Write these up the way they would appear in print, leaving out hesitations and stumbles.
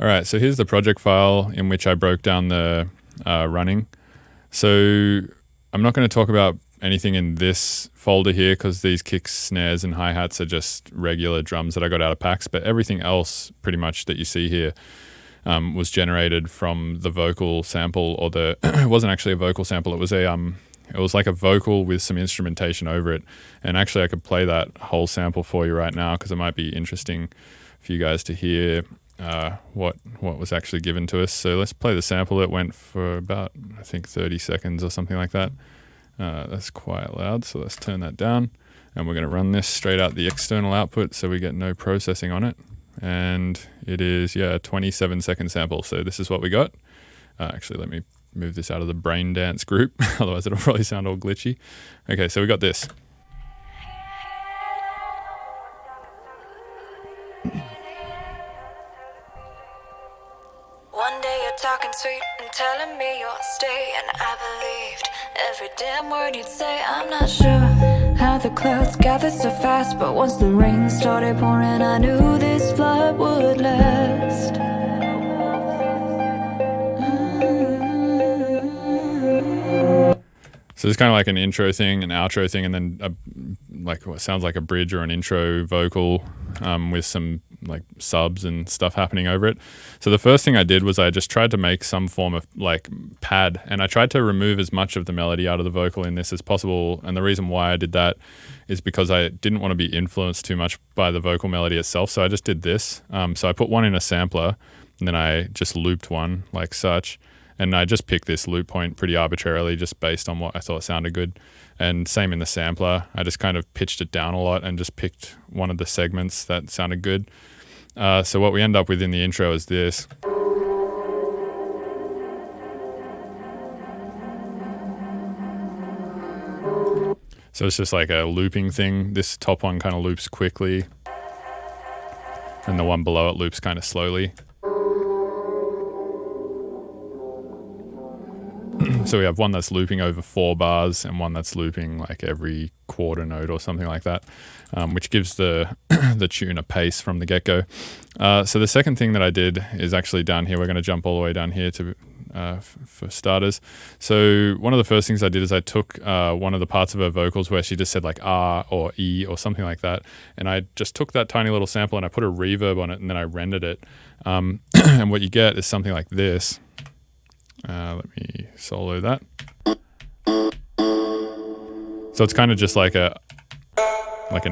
All right, so here's the project file in which I broke down the running. So I'm not going to talk about anything in this folder here because these kicks, snares, and hi-hats are just regular drums that I got out of packs, but everything else pretty much that you see here was generated from the vocal sample, or it wasn't actually a vocal sample, it was like a vocal with some instrumentation over it. And actually I could play that whole sample for you right now because it might be interesting for you guys to hear what was actually given to us. So let's play the sample. It went for about, I think, 30 seconds or something like that. That's quite loud, so let's turn that down. And we're going to run this straight out the external output so we get no processing on it. And it is, a 27-second sample. So this is what we got. Actually, let me move this out of the brain dance group, otherwise it'll probably sound all glitchy. Okay, so we got this. One day you're talking sweet and telling me you'll stay, and I believed every damn word you'd say. I'm not sure how the clouds gathered so fast, but once the rain started pouring, I knew this flood would last. So it's kind of like an intro thing, an outro thing, and then like what sounds like a bridge or an intro vocal with some like subs and stuff happening over it. So the first thing I did was I just tried to make some form of like pad, and I tried to remove as much of the melody out of the vocal in this as possible. And the reason why I did that is because I didn't want to be influenced too much by the vocal melody itself. So I just did this. So I put one in a sampler, and then I just looped one like such. And I just picked this loop point pretty arbitrarily just based on what I thought sounded good. And same in the sampler. I just kind of pitched it down a lot and just picked one of the segments that sounded good. So what we end up with in the intro is this. So it's just like a looping thing. This top one kind of loops quickly, and the one below it loops kind of slowly. So we have one that's looping over 4 bars and one that's looping like every quarter note or something like that, which gives the tune a pace from the get-go. So the second thing that I did is actually down here. We're going to jump all the way down here to for starters. So one of the first things I did is I took one of the parts of her vocals where she just said like R or E or something like that, and I just took that tiny little sample and I put a reverb on it, and then I rendered it. And what you get is something like this. Let me solo that. So it's kind of just like an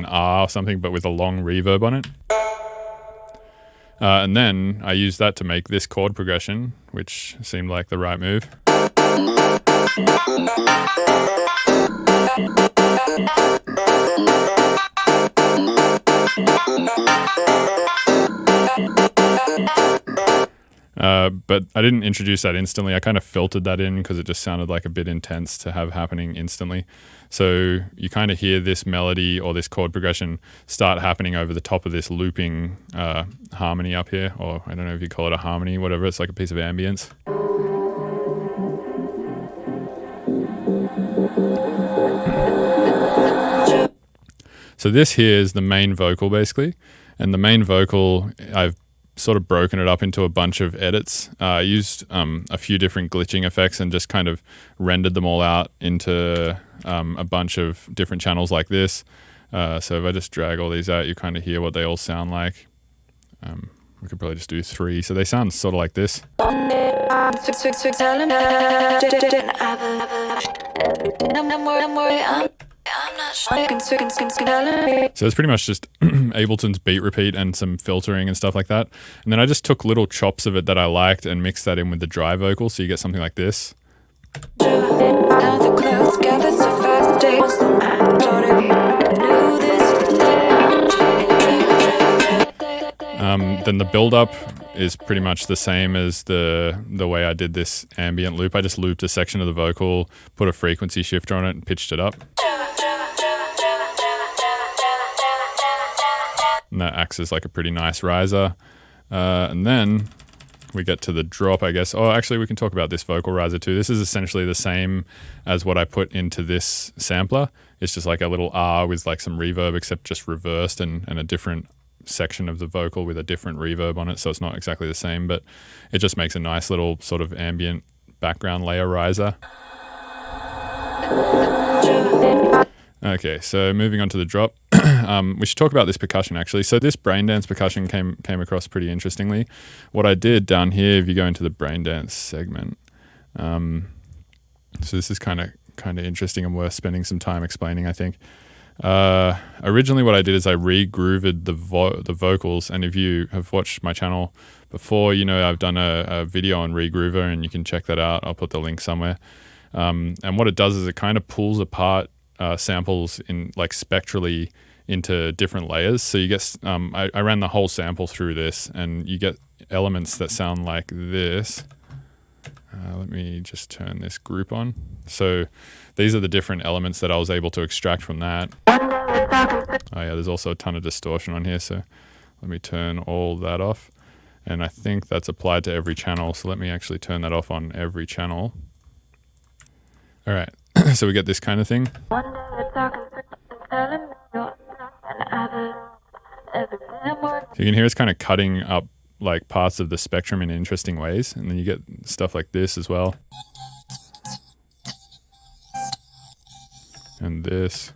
R or something, but with a long reverb on it. And then I used that to make this chord progression, which seemed like the right move. But I didn't introduce that instantly. I kind of filtered that in because it just sounded like a bit intense to have happening instantly. So you kind of hear this melody or this chord progression start happening over the top of this looping harmony up here, or I don't know if you call it a harmony, whatever. It's like a piece of ambience. So this here is the main vocal basically, and the main vocal I've sort of broken it up into a bunch of edits. I used a few different glitching effects and just kind of rendered them all out into a bunch of different channels like this. So if I just drag all these out, you kind of hear what they all sound like. We could probably just do 3. So they sound sort of like this. So it's pretty much just Ableton's beat repeat and some filtering and stuff like that. And then I just took little chops of it that I liked and mixed that in with the dry vocal, so you get something like this. Then the build-up is pretty much the same as the way I did this ambient loop. I just looped a section of the vocal, put a frequency shifter on it, and pitched it up. And that acts as like a pretty nice riser. And then we get to the drop, I guess. Oh, actually, we can talk about this vocal riser too. This is essentially the same as what I put into this sampler. It's just like a little R with like some reverb, except just reversed and a different section of the vocal with a different reverb on it, so it's not exactly the same, but it just makes a nice little sort of ambient background layer riser. Okay, so moving on to the drop. We should talk about this percussion actually. So this braindance percussion came across pretty interestingly. What I did down here, if you go into the braindance segment, so this is kind of interesting and worth spending some time explaining, I think. Originally what I did is I regrooved the vocals, and if you have watched my channel before, you know I've done a video on Regrew Ver, and you can check that out. I'll put the link somewhere. And what it does is it kind of pulls apart samples in like spectrally into different layers. So you get, I ran the whole sample through this, and you get elements that sound like this. Let me just turn this group on. So these are the different elements that I was able to extract from that. Oh yeah, there's also a ton of distortion on here, so let me turn all that off. And I think that's applied to every channel, so let me actually turn that off on every channel. All right, so we get this kind of thing. So you can hear it's kind of cutting up like parts of the spectrum in interesting ways, and then you get stuff like this as well. And this.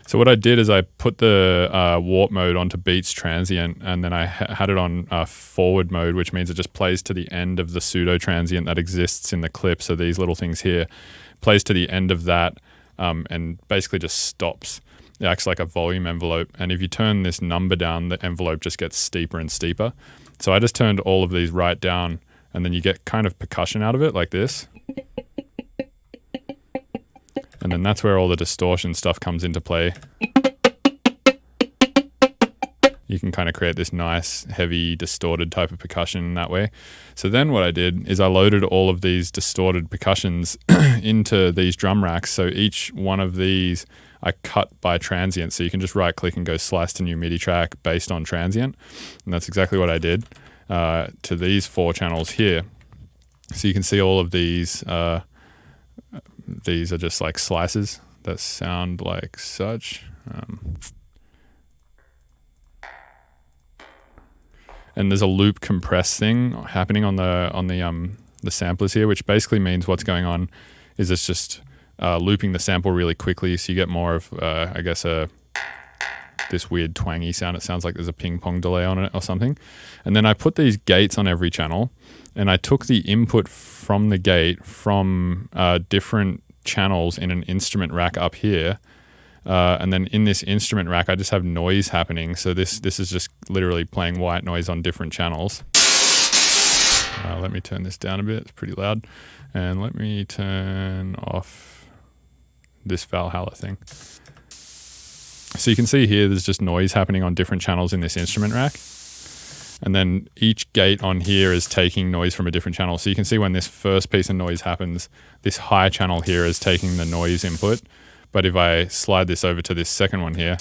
So what I did is I put the warp mode onto Beats Transient, and then I had it on forward mode, which means it just plays to the end of the pseudo transient that exists in the clip. So these little things here plays to the end of that, and basically just stops. It acts like a volume envelope, and if you turn this number down, the envelope just gets steeper and steeper. So I just turned all of these right down, and then you get kind of percussion out of it like this. And then that's where all the distortion stuff comes into play. You can kind of create this nice, heavy, distorted type of percussion in that way. So then what I did is I loaded all of these distorted percussions into these drum racks. So each one of these I cut by transient. So you can just right click and go slice to new MIDI track based on transient. And that's exactly what I did to these 4 channels here. So you can see all of these are just like slices that sound like such. And there's a loop compress thing happening on the samplers here, which basically means what's going on is it's just looping the sample really quickly, so you get more of I guess this weird twangy sound. It sounds like there's a ping pong delay on it or something. And then I put these gates on every channel, and I took the input from the gate from different channels in an instrument rack up here. And then in this instrument rack, I just have noise happening. So this is just literally playing white noise on different channels. Let me turn this down a bit. It's pretty loud. And let me turn off this Valhalla thing. So you can see here, there's just noise happening on different channels in this instrument rack. And then each gate on here is taking noise from a different channel. So you can see when this first piece of noise happens, this high channel here is taking the noise input. But if I slide this over to this second one here,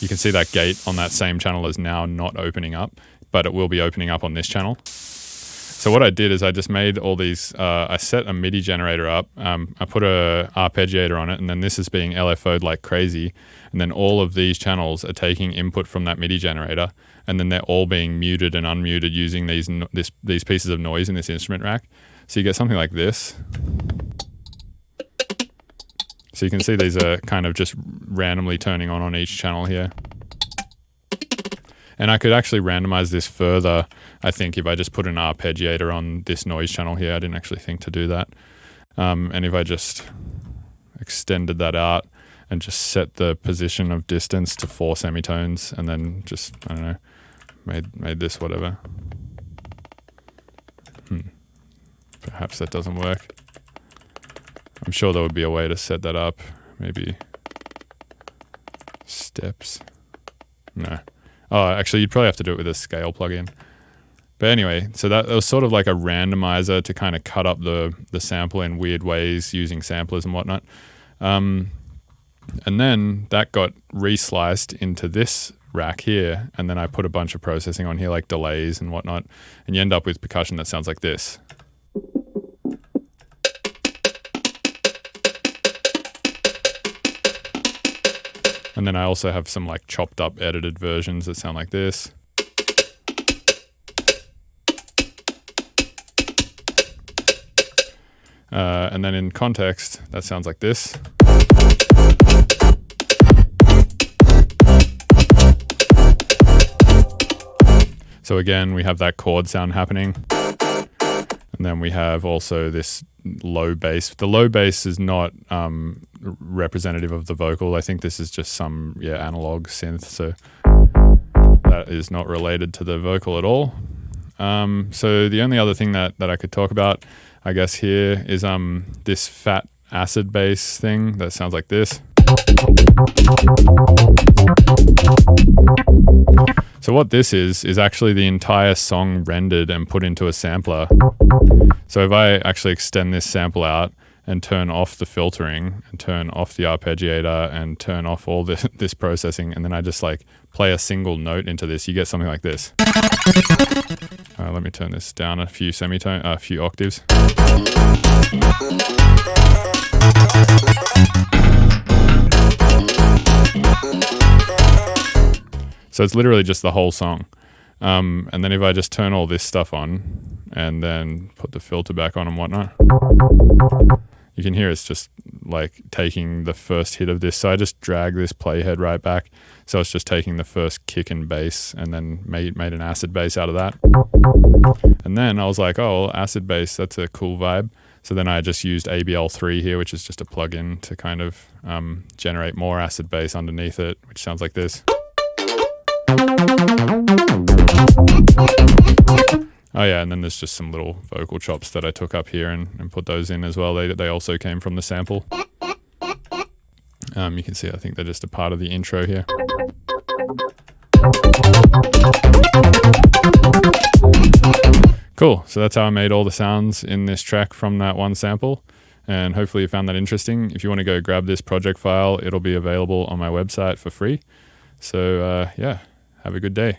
you can see that gate on that same channel is now not opening up, but it will be opening up on this channel. So what I did is I just made all these, I set a MIDI generator up, I put a arpeggiator on it, and then this is being LFO'd like crazy. And then all of these channels are taking input from that MIDI generator, and then they're all being muted and unmuted using these pieces of noise in this instrument rack. So you get something like this. So you can see these are kind of just randomly turning on each channel here. And I could actually randomize this further, I think, if I just put an arpeggiator on this noise channel here. I didn't actually think to do that. And if I just extended that out and just set the position of distance to 4 semitones, and then just, I don't know, made this whatever. Perhaps that doesn't work. I'm sure there would be a way to set that up. Maybe steps. No. Oh, actually, you'd probably have to do it with a scale plugin. But anyway, so that was sort of like a randomizer to kind of cut up the sample in weird ways using samplers and whatnot. And then that got resliced into this rack here, and then I put a bunch of processing on here, like delays and whatnot, and you end up with percussion that sounds like this. And then I also have some like chopped up edited versions that sound like this. And then in context, that sounds like this. So again, we have that chord sound happening. And then we have also this low bass. The low bass is not representative of the vocal. I think this is just some analog synth. So that is not related to the vocal at all. So the only other thing that I could talk about, I guess, here is this fat acid bass thing that sounds like this. So what this is actually the entire song rendered and put into a sampler. So if I actually extend this sample out and turn off the filtering and turn off the arpeggiator and turn off all this processing, and then I just like play a single note into this, you get something like this. Let me turn this down a few octaves. So it's literally just the whole song. And then if I just turn all this stuff on and then put the filter back on and whatnot, you can hear it's just like taking the first hit of this. So I just drag this playhead right back. So it's just taking the first kick and bass and then made an acid bass out of that. And then I was like, oh, well, acid bass, that's a cool vibe. So then I just used ABL3 here, which is just a plugin to kind of generate more acid bass underneath it, which sounds like this. Oh yeah, and then there's just some little vocal chops that I took up here and put those in as well. They also came from the sample. You can see, I think they're just a part of the intro here. Cool, so that's how I made all the sounds in this track from that one sample. And hopefully you found that interesting. If you want to go grab this project file, it'll be available on my website for free. So yeah, have a good day.